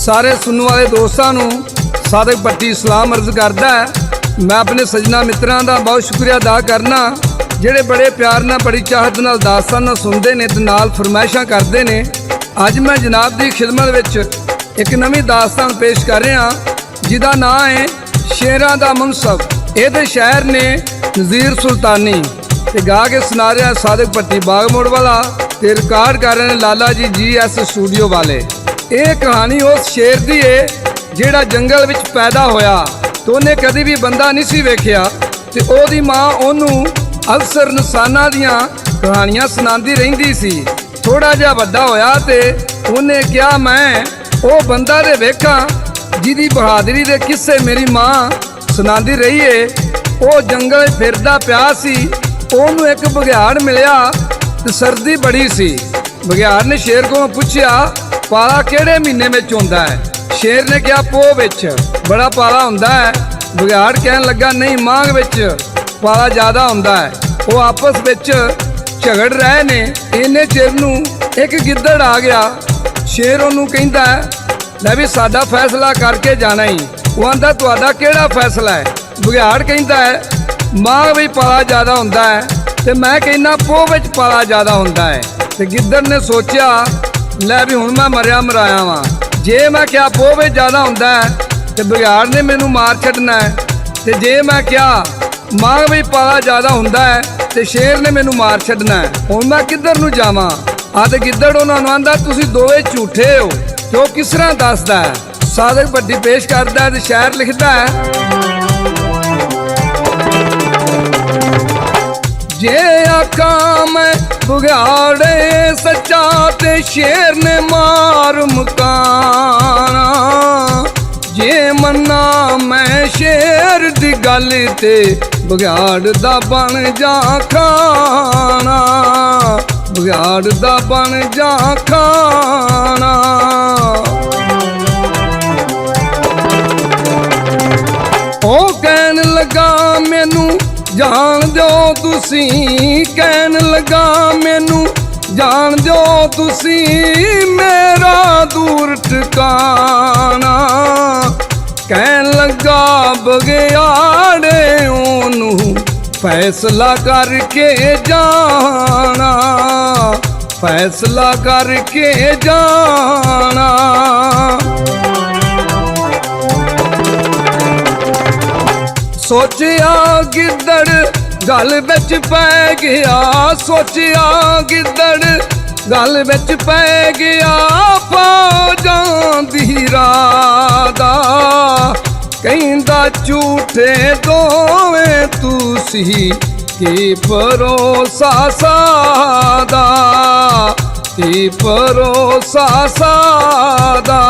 सारे सुनने वाले दोस्तों नूं सादिक भट्टी सलाम अर्ज करदा है। मैं अपने सजना मित्रां दा बहुत शुक्रिया अदा करना जिहड़े बड़े प्यार नाल बड़ी चाहत नाल दास्तानां सुनदे ने ते नाल फरमाइशां करदे ने। अज मैं जनाब दी खिदमत विच एक नवीं दास्तान पेश कर रहा जिहदा नाम है शेरां दा मुनसब। इहदे शायर ने नज़ीर सुल्तानी ते गा के सुना रहा सादिक भट्टी बाग मोड़ वाला ते रिकॉर्ड कर रहे हैं लाला जी GS स्टूडियो वाले। ये कहानी उस शेर दी है जिहड़ा जंगल विच पैदा होया तो उन्हें कभी भी बंदा नहीं सी वेखिया ते ओदी माँ ओनू अक्सर इंसानां दियां कहानियां सुनांदी रहिंदी सी। थोड़ा जिहा वड्डा होया ते उन्हें कहा मैं ओ बंदा दे वेखां जिहदी बहादरी दे किस्से मेरी माँ सुनांदी रही है। ओ जंगल फिरदा पिया सी, ओनू एक बघियाड़ मिलिया ते सर्दी बड़ी सी। बघियाड़ ने शेर को पूछया पाला किहड़े महीने में हुंदा है। शेर ने कहा पोह विच बड़ा पाला हुंदा है। बघियाड़ कहन लगा नहीं मांग विच पाला ज़्यादा हुंदा है। वो आपस विच झगड़ रहे ने। इन्ने चिर नूं एक गिद्दड़ आ गया। शेर उन्होंने कहंदा लै भी साडा फैसला करके जाना ही। वो आंदा तुहाडा किहड़ा फैसला है। बघियाड़ कहंदा है मांग भी पाला ज़्यादा हुंदा है ते मैं कहना पोह विच पाला ज़्यादा हुंदा है। ते गिद्दड़ ने सोचा लै भी हुण मैं मरिया मराया वां, जे मैं क्या पोह विच ज़्यादा हुंदा है ते बघियाड़ ने मैनू मार छड्डना है ते जे मैं क्या मांग भी पाला ज़्यादा हुंदा है ते शेर ने मैनू मार छड्डना है। हुण मैं किधर नूं जावां। ते गिद्दड़ उन्हां नूं आंदा तुसीं दोवें झूठे हो। ते ओह किस तरह दसदा है। सादिक भट्टी पेश करदा है ते शायर लिखदा है जे आका मैं बघियाड़े सच्चा ते शेर ने मार मुकाना। जे मन्ना मैं शेर दी गल ते बघियाड़ दा बन जा खाना। बघियाड़ दा बन जा खाना। ओ कहन लगा मैनू जान दो तुसी, कहन लगा मैनू जान दो तुसी मेरा दूर ठिकाना। कहन लगा बघियाड़े ओनू फैसला करके जाना। फैसला करके जाना। सोचिया गिद्दड़ गल बिच पै गया। सोचिया गिद्दड़ गल बिच पै गया फौजां दी रादा। कहंदा झूठे दोवें तुसी की भरोसा सादा। की भरोसा सादा।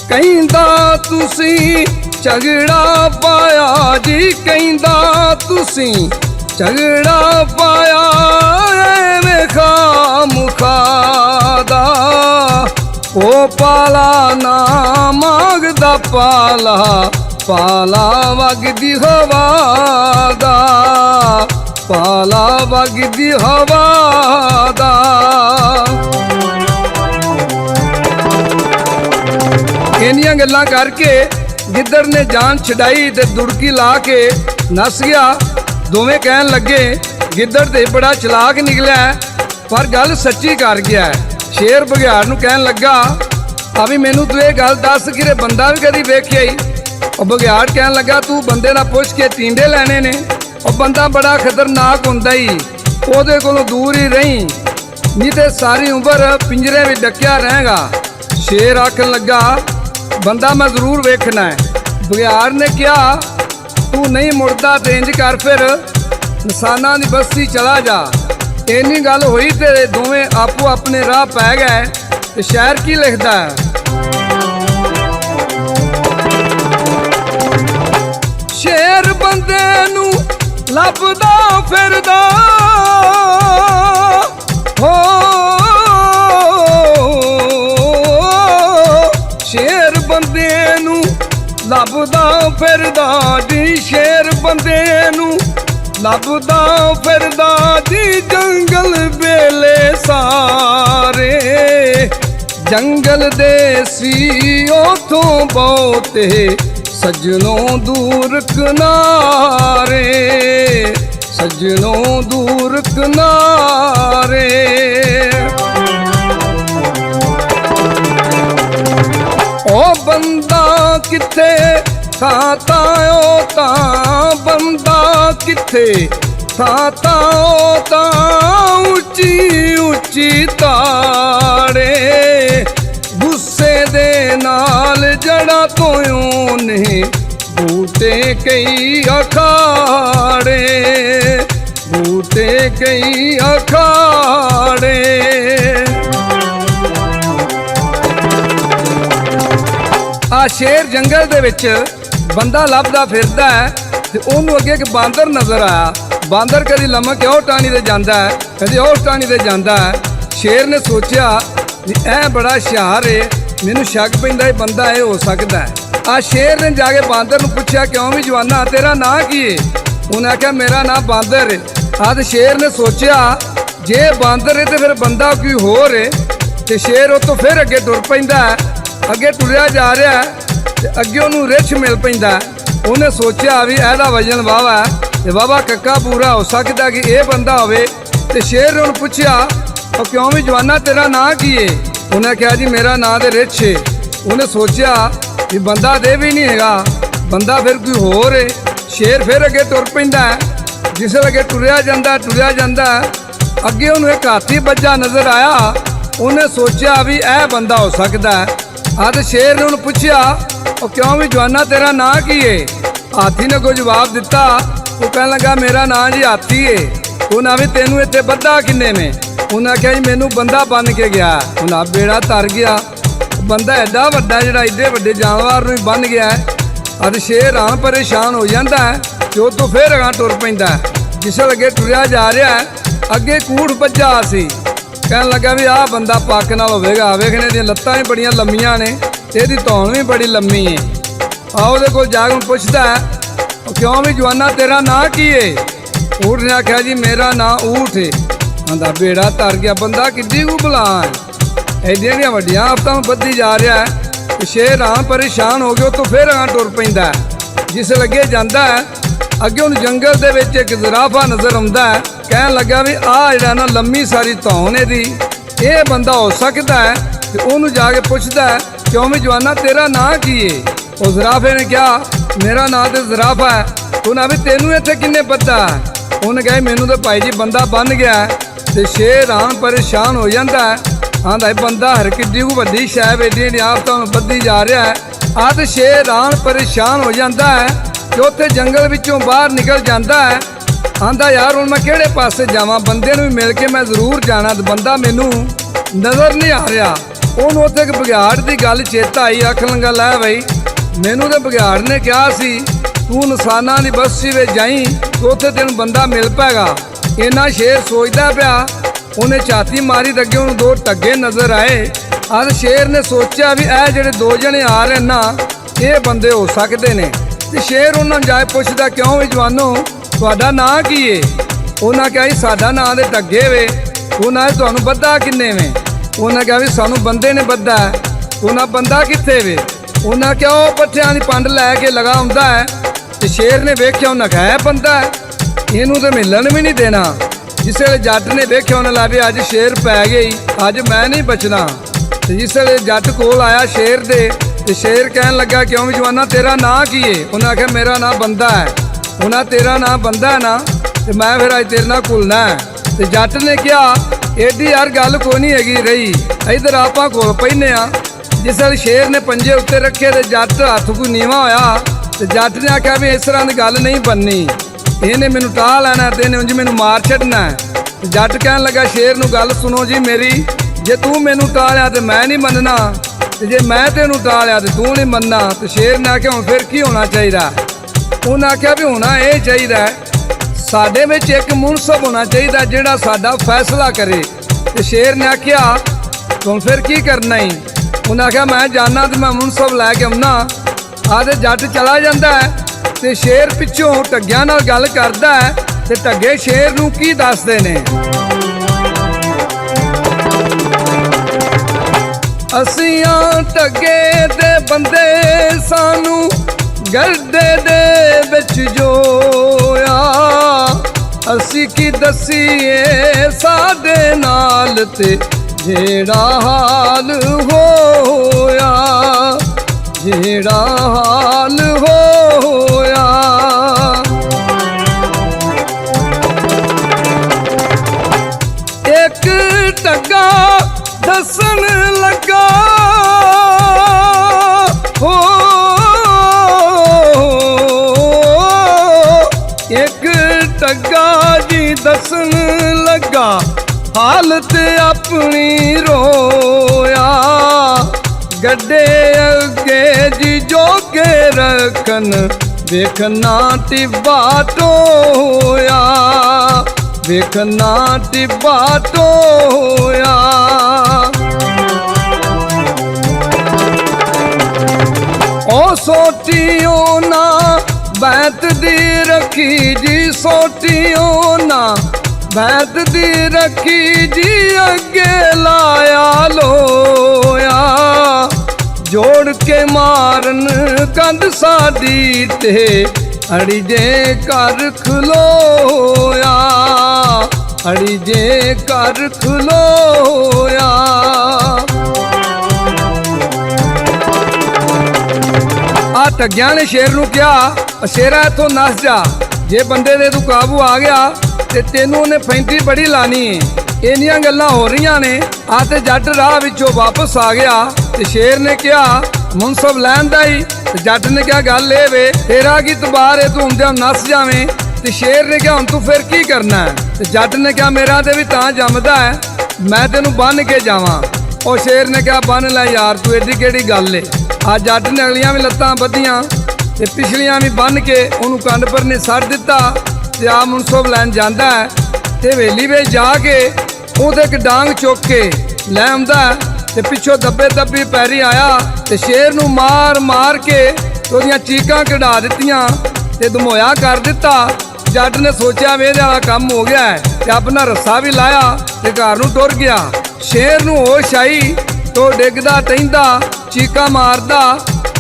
कहंदा तुसी झगड़ा पाया जी। कहंदा तुसी झगड़ा पाया एवें खामुखादा। ओ पाला ना मांगदा पाला, पाला वगदी हवा दा। पाला वगदी हवा दा। इन्नियां गल्लां करके गिद्दड़ ने जान छड़ाई ते दुड़की ला के नस गया। दोवें कहन लगे गिद्दड़ ते बड़ा चलाक निकलिया पर गल सच्ची कर गया है। शेर बघियाड़ नूं कहन लगा अभी मैनू तू ये गल दस कि बंदा भी कदी वेखिया ही। और बघियाड़ कहन लगा तू बंदे नाल पुछ के टींडे लैने ने। और बंदा बड़ा खतरनाक हुंदा ही, ओहदे कोलों दूर ही रही नहीं ते सारी उम्र पिंजरे में डकिया रहेगा। शेर आखन लगा बंदा मैं जरूर वेखना है। बघियाड़ ने कहा तू नहीं मुड़दा ते इंज कर फिर इंसानां दी बस्ती चला जा। इन्नी गल हुई ते दोवें आपो अपने राह पै गए। ते शायर की लिखदा है शेर बंदे नू लभदा फिरदा हो। शेर बंदे नू लभदा फिरदा जी। शेर बंदे नू ਲੱਭਦਾ ਫਿਰਦਾ ਜੀ ਜੰਗਲ ਵੇਲੇ ਸਾਰੇ, ਜੰਗਲ ਦੇ ਸੀ ਉਥੋਂ ਬਹੁਤੇ ਸੱਜਣੋਂ ਦੂਰ ਕਿਨਾਰੇ, ਸੱਜਣੋਂ ਦੂਰ ਕਿਨਾਰੇ। ਉਹ ਬੰਦਾ ਕਿੱਥੇ ਥਾਂ ਤਾਂ ਉਹ ਤਾਂ, ਬੰਦਾ ਕਿੱਥੇ ਥਾਂ ਤਾਂ ਉਹ ਤਾਂ, ਉੱਚੀ ਉੱਚੀ ਤਾੜੇ, ਗੁੱਸੇ ਦੇ ਨਾਲ ਜੜ੍ਹਾਂ ਤੋਂ ਉਹਨੇ ਬੂਟੇ ਕਈ ਅਖਾੜੇ, ਬੂਟੇ ਕਈ ਅਖਾੜੇ। ਆ ਸ਼ੇਰ ਜੰਗਲ ਦੇ ਵਿੱਚ ਬੰਦਾ ਲੱਭਦਾ ਫਿਰਦਾ ਹੈ ਤੇ ਉਹਨੂੰ ਅੱਗੇ ਇੱਕ ਬਾਂਦਰ ਨਜ਼ਰ ਆਇਆ। ਬਾਂਦਰ ਕਦੀ ਲਮਕ ਉਹ ਟਾਹਣੀ ਤੇ ਜਾਂਦਾ ਹੈ, ਕਦੀ ਉਹ ਟਾਹਣੀ ਤੇ ਜਾਂਦਾ ਹੈ। ਸ਼ੇਰ ਨੇ ਸੋਚਿਆ ਵੀ ਇਹ ਬੜਾ ਹੁਸ਼ਿਆਰ ਏ, ਮੈਨੂੰ ਸ਼ੱਕ ਪੈਂਦਾ ਇਹ ਬੰਦਾ ਇਹ ਹੋ ਸਕਦਾ ਹੈ। ਆ ਸ਼ੇਰ ਨੇ ਜਾ ਕੇ ਬਾਂਦਰ ਨੂੰ ਪੁੱਛਿਆ, ਕਿਉਂ ਵੀ ਜਵਾਨਾ ਤੇਰਾ ਨਾਂ ਕੀ ਏ? ਉਹਨੇ ਆਖਿਆ ਮੇਰਾ ਨਾਂ ਬਾਂਦਰ ਏ। ਤੇ ਸ਼ੇਰ ਨੇ ਸੋਚਿਆ ਜੇ ਬਾਂਦਰ ਏ ਤੇ ਫਿਰ ਬੰਦਾ ਕੋਈ ਹੋਰ ਏ, ਤੇ ਸ਼ੇਰ ਉਹ ਤੋਂ ਫਿਰ ਅੱਗੇ ਟੁਰ ਪੈਂਦਾ ਹੈ। ਅੱਗੇ ਟੁਰਿਆ ਜਾ ਰਿਹਾ ਤੇ ਅੱਗੇ ਉਹਨੂੰ ਰਿੱਛ ਮਿਲ ਪੈਂਦਾ। ਉਹਨੇ ਸੋਚਿਆ ਵੀ ਇਹਦਾ ਵਜਨ ਵਾਵਾ ਤੇ ਵਾਵਾ ਕੱਕਾ ਪੂਰਾ ਹੋ ਸਕਦਾ ਕਿ ਇਹ ਬੰਦਾ ਹੋਵੇ। ਤੇ ਸ਼ੇਰ ਨੇ ਉਹਨੂੰ ਪੁੱਛਿਆ, ਉਹ ਕਿਉਂ ਵੀ ਜਵਾਨਾ ਤੇਰਾ ਨਾਂ ਕੀ ਏ? ਉਹਨੇ ਕਿਹਾ ਜੀ ਮੇਰਾ ਨਾਂ ਤੇ ਰਿੱਛ ਏ। ਉਹਨੇ ਸੋਚਿਆ ਵੀ ਬੰਦਾ ਦੇ ਵੀ ਨਹੀਂ ਹੈਗਾ, ਬੰਦਾ ਫਿਰ ਕੋਈ ਹੋਰ ਏ। ਸ਼ੇਰ ਫਿਰ ਅੱਗੇ ਟੁਰ ਪੈਂਦਾ। ਜਿਸ ਅੱਗੇ ਟੁਰਿਆ ਜਾਂਦਾ ਅੱਗੇ ਉਹਨੂੰ ਇੱਕ ਹਾਥੀ ਬੱਜਾ ਨਜ਼ਰ ਆਇਆ। ਉਹਨੇ ਸੋਚਿਆ ਵੀ ਇਹ ਬੰਦਾ ਹੋ ਸਕਦਾ। ਤੇ ਸ਼ੇਰ ਨੇ ਉਹਨੂੰ ਪੁੱਛਿਆ, ਉਹ ਕਿਉਂ ਵੀ ਜਵਾਨਾ ਤੇਰਾ ਨਾਂ ਕੀ ਏ? ਹਾਥੀ ਨੇ ਕੋਈ ਜਵਾਬ ਦਿੱਤਾ। ਉਹ ਕਹਿਣ ਲੱਗਾ ਮੇਰਾ ਨਾਂ ਜੀ ਹਾਥੀ ਏ। ਉਹਨਾਂ ਵੀ ਤੈਨੂੰ ਇੱਥੇ ਬੱਧਾ ਕਿੰਨੇ ਨੇ? ਉਹਨਾਂ ਆਖਿਆ ਜੀ ਮੈਨੂੰ ਬੰਦਾ ਬਣ ਕੇ ਗਿਆ। ਉਹਨਾਂ ਬੇੜਾ ਤਰ ਗਿਆ। ਬੰਦਾ ਐਡਾ ਵੱਡਾ ਜਿਹੜਾ ਏਡੇ ਵੱਡੇ ਜਾਨਵਰ ਨੂੰ ਹੀ ਬੰਨ ਗਿਆ। ਅਤੇ ਸ਼ੇਰ ਹਾਂ ਪਰੇਸ਼ਾਨ ਹੋ ਜਾਂਦਾ ਹੈ ਤੇ ਉਹ ਤੋਂ ਫਿਰ ਅਗਾਂਹ ਟੁਰ ਪੈਂਦਾ। ਜਿਸ ਅੱਗੇ ਟੁਰਿਆ ਜਾ ਰਿਹਾ ਅੱਗੇ ਕੂੜ ਵੱਜਾ ਸੀ। ਕਹਿਣ ਲੱਗਾ ਵੀ ਆਹ ਬੰਦਾ ਪੱਕ ਨਾਲ ਹੋਵੇਗਾ, ਵੇਖਣੇ ਦੀਆਂ ਲੱਤਾਂ ਵੀ ਬੜੀਆਂ ਲੰਮੀਆਂ ਨੇ ਤੇ ਇਹਦੀ ਧੌਣ ਵੀ ਬੜੀ ਲੰਮੀ ਏ। ਉਹਦੇ ਕੋਲ ਜਾ ਕੇ ਪੁੱਛਦਾ, ਉਹ ਕਿਉਂ ਵੀ ਜਵਾਨਾ ਤੇਰਾ ਨਾਂ ਕੀ ਏ? ਊਠ ਨੇ ਆਖਿਆ ਜੀ ਮੇਰਾ ਨਾਂ ਊਠ ਏ। ਆਂਦਾ ਬੇੜਾ ਤਰ ਗਿਆ, ਬੰਦਾ ਕਿੱਡੀ ਕੁ ਭਲਾ ਹੈ, ਐਡੀਆਂ ਵੱਡੀਆਂ ਆਫਤਾਂ ਵੱਧਦੀ ਜਾ ਰਿਹਾ। ਸ਼ੇਰ ਹਾਂ ਪਰੇਸ਼ਾਨ ਹੋ ਗਿਆ, ਤੋਂ ਫਿਰ ਆ ਟੁਰ ਪੈਂਦਾ। ਜਿਸ ਲੱਗੇ ਜਾਂਦਾ ਅੱਗੇ ਉਹਨੂੰ ਜੰਗਲ ਦੇ ਵਿੱਚ ਇੱਕ ਜ਼ਰਾਫਾ ਨਜ਼ਰ ਆਉਂਦਾ। ਕਹਿਣ ਲੱਗਾ ਵੀ ਆਹ ਜਿਹੜਾ ਨਾ ਲੰਮੀ ਸਾਰੀ ਧੌਣ ਇਹਦੀ, ਇਹ ਬੰਦਾ ਹੋ ਸਕਦਾ ਹੈ। ਤੇ ਉਹਨੂੰ ਜਾ ਕੇ ਪੁੱਛਦਾ, ਕਿਉਂ ਵੀ ਜਵਾਨਾ ਤੇਰਾ ਨਾਂ ਕੀ ਏ? ਉਹ ਜ਼ਰਾਫੇ ਨੇ ਕਿਹਾ ਮੇਰਾ ਨਾਂ ਤੇ ਜ਼ਰਾਫਾ ਹੈ। ਉਹਨਾਂ ਵੀ ਤੈਨੂੰ ਇੱਥੇ ਕਿੰਨੇ ਬੱਧਾ? ਉਹਨੇ ਕਿਹਾ ਮੈਨੂੰ ਤਾਂ ਭਾਈ ਜੀ ਬੰਦਾ ਬਣ ਗਿਆ। ਤੇ ਸ਼ੇਰ ਹਾਂ ਪਰੇਸ਼ਾਨ ਹੋ ਜਾਂਦਾ। ਆਂਦਾ ਬੰਦਾ ਹਰ ਕਿੱਡੀ ਕੁ ਵੱਡੀ ਸ਼ੈ ਏਡੀ ਆਫਤਾਂ ਨੂੰ ਬੱਧੀ ਜਾ ਰਿਹਾ। ਤੇ ਸ਼ੇਰ ਹਾਂ ਪਰੇਸ਼ਾਨ ਹੋ ਜਾਂਦਾ ਹੈ ਤੇ ਉੱਥੇ ਜੰਗਲ ਵਿੱਚੋਂ ਬਾਹਰ ਨਿਕਲ ਜਾਂਦਾ ਹੈ। ਆਂਦਾ ਯਾਰ ਹੁਣ ਮੈਂ ਕਿਹੜੇ ਪਾਸੇ ਜਾਵਾਂ, ਬੰਦੇ ਨੂੰ ਵੀ ਮਿਲ ਕੇ ਮੈਂ ਜ਼ਰੂਰ ਜਾਣਾ ਤੇ ਬੰਦਾ ਮੈਨੂੰ ਨਜ਼ਰ ਨਹੀਂ ਆ ਰਿਹਾ। ਉਹਨੂੰ ਉੱਥੇ ਇੱਕ ਬਘਿਆੜ ਦੀ ਗੱਲ ਚੇਤਾ ਆਈ। ਆਖਣ ਲੱਗਾ ਲੈ ਬਈ ਮੈਨੂੰ ਤੇ ਬਘਿਆੜ ਨੇ ਕਿਹਾ ਸੀ ਤੂੰ ਇਨਸਾਨਾਂ ਦੀ ਬਸਤੀ ਵਿੱਚ ਜਾਈ ਤੇ ਉੱਥੇ ਤੈਨੂੰ ਬੰਦਾ ਮਿਲ ਪੈਗਾ। ਇੰਨਾ ਸ਼ੇਰ ਸੋਚਦਾ ਪਿਆ, ਉਹਨੇ ਛਾਤੀ ਮਾਰੀ ਤੇ ਅੱਗੇ ਉਹਨੂੰ ਦੋ ਟੱਗੇ ਨਜ਼ਰ ਆਏ। ਤੇ ਸ਼ੇਰ ਨੇ ਸੋਚਿਆ ਵੀ ਇਹ ਜਿਹੜੇ ਦੋ ਜਣੇ ਆ ਰਹੇ ਨਾ ਇਹ ਬੰਦੇ ਹੋ ਸਕਦੇ ਨੇ। ਤੇ ਸ਼ੇਰ ਉਹਨਾਂ ਨੂੰ ਜਾ ਕੇ ਪੁੱਛਦਾ, ਕਿਉਂ ਵੀ ਜਵਾਨੋ ਤੁਹਾਡਾ ਨਾਂ ਕੀ ਏ? ਉਹਨਾਂ ਕਿਹਾ ਸਾਡਾ ਨਾਂ ਦੇ ਟੱਗੇ ਵੇ। ਉਹਨਾਂ ਤੁਹਾਨੂੰ ਬੱਧਾ ਕਿੰਨੇ ਵੇ? ਉਹਨਾਂ ਕਿਹਾ ਵੀ ਸਾਨੂੰ ਬੰਦੇ ਨੇ ਬੱਧਾ। ਉਹਨਾਂ ਬੰਦਾ ਕਿੱਥੇ ਵੇ? ਉਹਨਾਂ ਕਿਹਾ ਉਹ ਪੱਠਿਆਂ ਦੀ ਪੰਡ ਲੈ ਕੇ ਲਗਾ ਹੁੰਦਾ ਹੈ। ਤੇ ਸ਼ੇਰ ਨੇ ਵੇਖਿਆ ਉਹਨਾਂ ਖਾਇਆ ਬੰਦਾ, ਇਹਨੂੰ ਤਾਂ ਮਿਲਣ ਵੀ ਨਹੀਂ ਦੇਣਾ। ਜਿਸ ਵੇਲੇ ਜੱਟ ਨੇ ਵੇਖਿਆ ਉਹਨਾਂ ਲਾ ਵੀ ਅੱਜ ਸ਼ੇਰ ਪੈ ਗਈ, ਅੱਜ ਮੈਂ ਨਹੀਂ ਬਚਣਾ। ਤੇ ਜਿਸ ਵੇਲੇ ਜੱਟ ਕੋਲ ਆਇਆ ਸ਼ੇਰ ਦੇ ਤੇ ਸ਼ੇਰ ਕਹਿਣ ਲੱਗਾ, ਕਿਉਂ ਵੀ ਜਵਾਨਾ ਤੇਰਾ ਨਾਂ ਕੀ ਏ? ਉਹਨਾਂ ਆਖਿਆ ਮੇਰਾ ਨਾਂ ਬੰਦਾ ਹੈ। ਉਹਨਾਂ ਤੇਰਾ ਨਾਂ ਬੰਦਾ ਹੈ ਨਾ, ਤੇ ਮੈਂ ਫਿਰ ਅੱਜ ਤੇਰੇ ਨਾਲ ਘੁਲਣਾ ਹੈ। ਤੇ ਜੱਟ ਨੇ ਕਿਹਾ ਏਡੀ ਯਾਰ ਗੱਲ ਕੋਈ ਨਹੀਂ ਹੈਗੀ ਰਹੀ, ਇਧਰ ਆਪਾਂ ਘੁਲ ਪੈਨੇ ਆ। ਜਿਸ ਵੇਲੇ ਸ਼ੇਰ ਨੇ ਪੰਜੇ ਉੱਤੇ ਰੱਖੇ ਤੇ ਜੱਟ ਹੱਥ ਕੋਈ ਨੀਵਾਂ ਹੋਇਆ। ਤੇ ਜੱਟ ਨੇ ਆਖਿਆ ਵੀ ਇਸ ਤਰ੍ਹਾਂ ਦੀ ਗੱਲ ਨਹੀਂ ਬਣਨੀ, ਇਹਨੇ ਮੈਨੂੰ ਟਾਹ ਲੈਣਾ ਤੇ ਇਹਨੇ ਉਂਝ ਮੈਨੂੰ ਮਾਰ ਛੱਡਣਾ। ਤੇ ਜੱਟ ਕਹਿਣ ਲੱਗਾ ਸ਼ੇਰ ਨੂੰ ਗੱਲ ਸੁਣੋ ਜੀ ਮੇਰੀ, ਜੇ ਤੂੰ ਮੈਨੂੰ ਟਾਹ ਲਿਆ ਤੇ ਮੈਂ ਨਹੀਂ ਮੰਨਣਾ, ਤੇ ਜੇ ਮੈਂ ਤੈਨੂੰ ਟਾਹ ਲਿਆ ਤੇ ਤੂੰ ਨਹੀਂ ਮੰਨਣਾ। ਤੇ ਸ਼ੇਰ ਨੇ ਆਖਿਆ ਹੁਣ ਫਿਰ ਕੀ ਹੋਣਾ ਚਾਹੀਦਾ? ਉਹਨਾਂ ਆਖਿਆ ਵੀ ਹੋਣਾ ਇਹ ਚਾਹੀਦਾ ਸਾਡੇ ਵਿੱਚ ਇੱਕ ਮੁਨਸਬ ਹੋਣਾ ਚਾਹੀਦਾ ਜਿਹੜਾ ਸਾਡਾ ਫੈਸਲਾ ਕਰੇ। ਤੇ ਸ਼ੇਰ ਨੇ ਆਖਿਆ ਹੁਣ ਫਿਰ ਕੀ ਕਰਨਾ ਹੀ? ਉਹਨਾਂ ਆਖਿਆ ਮੈਂ ਜਾਣਾ ਤੇ ਮੈਂ ਮੁਨਸਬ ਲੈ ਕੇ ਆਉਣਾ। ਤੇ ਜੱਟ ਚਲਾ ਜਾਂਦਾ ਹੈ ਤੇ ਸ਼ੇਰ ਪਿੱਛੋਂ ਟੱਗਿਆਂ ਨਾਲ ਗੱਲ ਕਰਦਾ ਹੈ ते ढगे शेर नूं की दसदे ने। असियां ढगे दे बंदे सानू गड्ढे दे विच जोया, असी की दसीए साडे नाल ते जेड़ा हाल होया, जेड़ा हाल होया। एक ढगा दसन लगा हो, एक ढगा जी दसन लगा हालत अपनी रोया, गड्डे अगे जी जोगे रखन देखना टिब्बा टोया, देखना टिब्बा टोया। ओ सोटियो ना बैत दी रखी जी, सोटियो ना बैत दी रखी जी, अगे लाया लोया, जोड़ के मारन कंध साडी ते अड़ी जे कर खलोया, अड़ी जे कर खलोया। आ ढग्गियां ने शेर नूं कहा, शेरा इथों नस जा, जे बंदे दे तू काबू आ गया ते तेनू उन्हें फैंटी बड़ी लानी है। इन्नियां गल्लां हो रही ने। आ ते जट राह विचों वापस आ गया ते शेर ने कहा मुनसब लैन दा ही। ते जट ने कहा गल ए वे तेरा की तबार है, तू हुंदे नस जावें। ते शेर ने कहा हुण तू फिर की करना है? ते जट ने कहा मेरा ते भी तां जमदा है, मैं तेनू बन के जावां। और शेर ने कहा बन लै यार, तू एडी केड़ी गल है। आ जट ने अगलियां भी लत्तां बधियां ते पिछलियां भी बन के उन्होंने कंड पर ने सड़ दिता। ते आ मुनसब लैन जांदा है ते हवेली विच जाके उहदे एक डांग चुक के लै आंदा ते पिछों दब्बे दब्बी पैरी आया ते शेर नूं मार मार के ओहदियां चीकां कढा दित्तियां ते धमोया कर दिता। जट ने सोचा वे इहदे वाला काम हो गया है ते अपना रस्सा भी लाया ते घर नूं टुर गया। शेर नूं होश आई तो डिगदा टहिंदा चीकां मारदा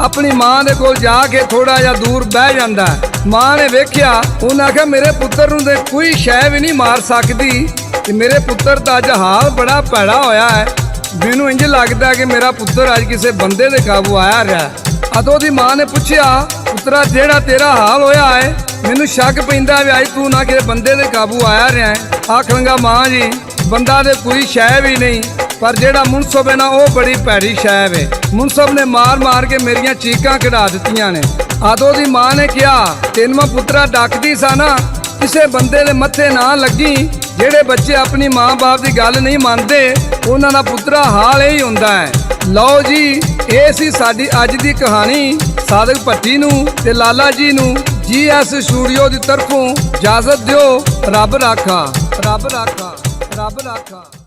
अपनी मां दे कोल जाके थोड़ा जिहा दूर बह जांदा। मां ने वेख्या, उन्हें आख्या मेरे पुत्तर नूं ते कोई शै भी नहीं मार सकदी ते मेरे पुत्तर दा अज हाल बड़ा भैड़ा होया है। मैनूं इंज लगदा कि मेरा पुत्तर अज किसी बंदे दे काबू आया रहा। अदों दी मां ने पुछया पुत्तरा जेड़ा तेरा हाल होया है मैनूं शक पैंदा भी अज तू ना किसी बंदे दे काबू आया रहा है। आखण लगा मां जी बंदा ते कोई शै भी नहीं, पर जेड़ा मुनसब है ना वो बड़ी भैड़ी शैब है। मुनसब ने मार मार के मेरियां चीकां कढा दित्तियां ने। आदो दी मां ने कहा तेन मैं पुत्रा डकदी सा ना, किसे बंदे दे मत्थे ना लगी। जेड़े बच्चे अपनी मां बाप की गल नहीं मानते उन्हां दा पुत्रा हाल यही हुंदा है। लो जी ये सी साडी अज दी कहानी। सादक भट्टी नूं ते लाला जी नूं GS स्टूडियो की तरफों इजाजत दिओ। रब राखा, रब राखा, रब राखा।